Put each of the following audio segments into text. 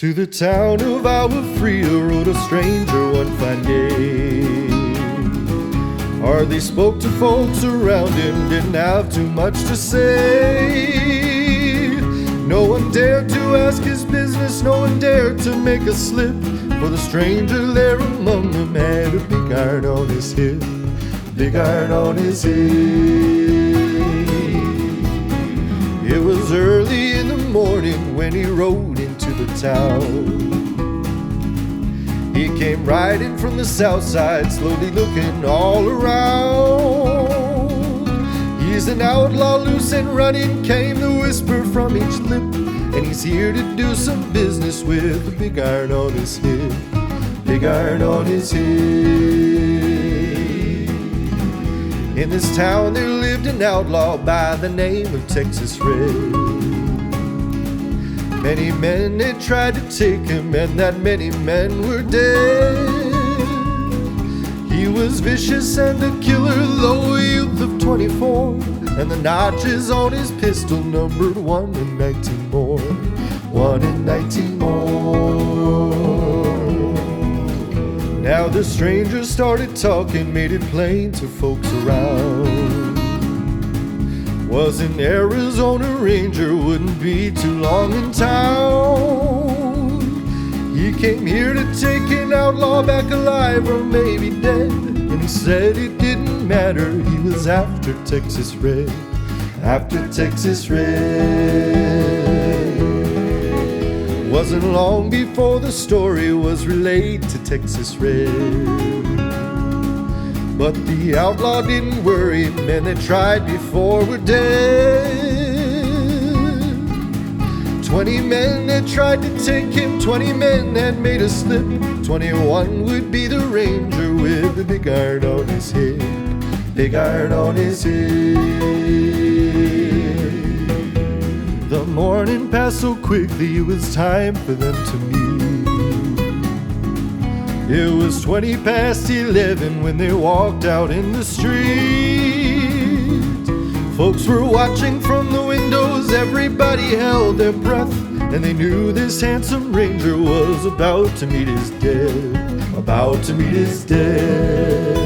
To the town of our Frida rode a stranger one fine day. Hardly spoke to folks around him, didn't have too much to say. No one dared to ask his business, no one dared to make a slip, for the stranger there among them had a big iron on his hip, big iron on his hip. It was early in the morning when he rode into the town. He came riding from the south side, slowly looking all around. He's an outlaw, loose and running, came the whisper from each lip, and he's here to do some business with a big iron on his hip, big iron on his hip. In this town there lived an outlaw by the name of Texas Red. Many men had tried to take him, and that many men were dead. He was vicious and a killer, though a youth of 24, and the notches on his pistol numbered 1 in 19 more, 1 in 19 more. Now the stranger started talking, made it plain to folks around. Was an Arizona Ranger, wouldn't be too long in town. He came here to take an outlaw back alive or maybe dead, and he said it didn't matter, he was after Texas Red, after Texas Red. Wasn't long before the story was relayed to Texas Red. But the outlaw didn't worry, men that tried before were dead. 20 men that tried to take him, 20 men that made a slip. 21 would be the ranger with the big iron on his hip, big iron on his hip. The morning passed so quickly, it was time for them to meet. It was 20 past 11 when they walked out in the street. Folks were watching from the windows, everybody held their breath, and they knew this handsome ranger was about to meet his death, about to meet his death.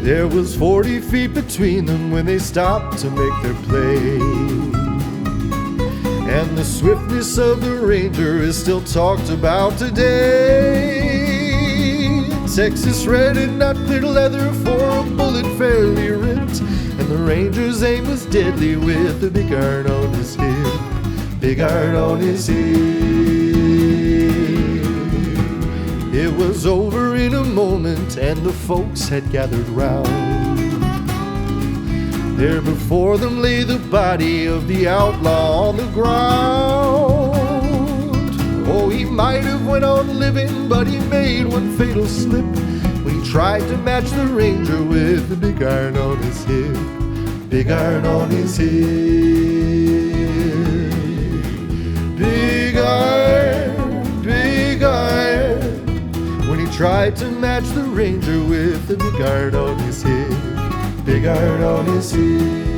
There was 40 feet between them when they stopped to make their play. And the swiftness of the ranger is still talked about today. Texas Red had not cleared leather for a bullet fairly ripped, and the ranger's aim was deadly with the big iron on his hip, big iron on his hip. It was over in a moment, and the folks had gathered round. There before them lay the body of the outlaw on the ground. Oh, he might have went on living, but he made one fatal slip when he tried to match the ranger with the big iron on his hip, big iron on his hip. Big iron, big iron, when he tried to match the ranger with the big iron on his hip, big iron on his hip.